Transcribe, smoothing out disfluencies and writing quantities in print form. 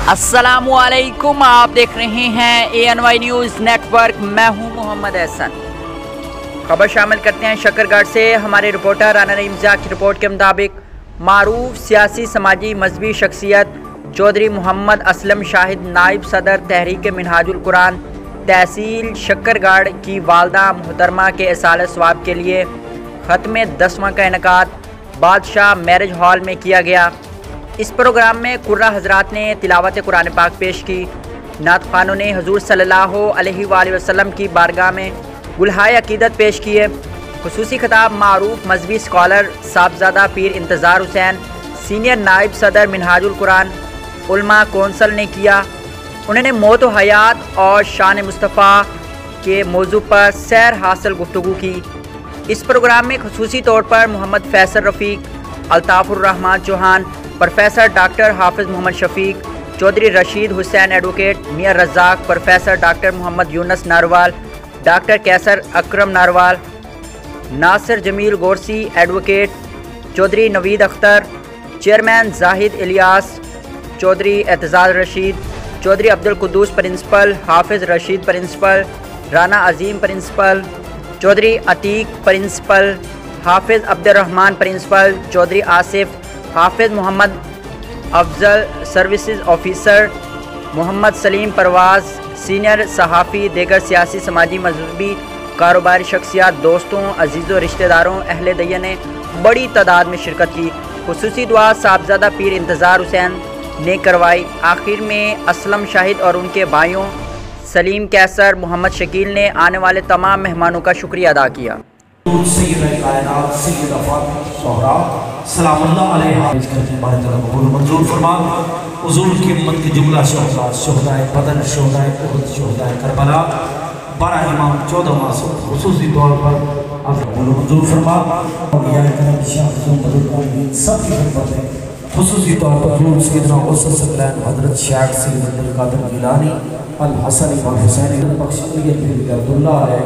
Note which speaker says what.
Speaker 1: अस्सलामुअलैकुम, आप देख रहे हैं ANY न्यूज़ नेटवर्क। मैं हूं मोहम्मद एहसन। खबर शामिल करते हैं शकरगढ़ से। हमारे रिपोर्टर राना नईम ज़िया की रिपोर्ट के मुताबिक मारूफ सियासी समाजी मजहबी शख्सियत चौधरी मोहम्मद असलम शाहिद नायब सदर तहरीक मिनहाजुल कुरान तहसील शकरगढ़ की वालदा मोहतरमा के इसाले सवाब के लिए ख़त्म 10वां का इनेकाद बादशाह मैरिज हॉल में किया गया। इस प्रोग्राम में कुर्रा हजरात ने तिलावत कुरान पाक पेश की। नात खानों ने हजूर सल्लल्लाहु अलैहि वसल्लम की बारगाह में गुलहाए अकीदत पेश किए। खुसूसी खिताब मारूफ मजहबी स्कॉलर साहबजादा पीर इंतज़ार हुसैन सीनियर नायब सदर मिनहाजुल कुरान उलमा कौंसल ने किया। उन्होंने मौत व हयात और शान मुस्तफ़ा के मौजू पर सैर हासिल गुफ्तगू की। इस प्रोग्राम में खुसूसी तौर पर Mohammad Faisal Rafiq, Altafur Rehman Chauhan, professor doctor Hafiz Mohammad Shafiq, Chaudhry Rashid Hussain advocate, Mian Razzaq, professor doctor Mohammad Younus Narwal, doctor Qaiser Akram Narwal, Nasir Jamil Gorsi advocate, Chaudhry Naveed Akhtar, chairman Zahid Ilyas, Chaudhry Aitzaz Rashid, Chaudhry Abdul Quddus principal, Hafiz Rashid principal, Rana Azeem principal, Chaudhry Atiq principal, Hafiz Abdurrehman principal, Chaudhry Asif, Hafiz Mohammad Afzal services officer, Mohammad Saleem Parvaz senior सहाफ़ी, देगर सियासी समाजी मजहबी कारोबारी शख्सियात, दोस्तों अजीज़ों रिश्तेदारों अहले दैया ने बड़ी तादाद में शिरकत की। खुसूसी दुआ साहबजादा पीर इंतज़ार हुसैन ने करवाई। आखिर में असलम शाहिद और उनके भाइयों सलीम कैसर मोहम्मद शकील ने आने वाले तमाम मेहमानों का शुक्रिया अदा किया।
Speaker 2: मंजूर फरमा हुजूर की उम्मत के जुमला शोहदाए बदर शोहदाए उहद शोहदाए करबला 12 इमाम 14 मासूम खुसूसी तौर पर मंजूर फरमा खुसूसी तौर पर सैयदना गौसुल सकलैन हज़रत शेख सैयद अब्दुल कादिर गिलानी अल हसन इमाम हुसैन बख्श अब्दुल्लाह है।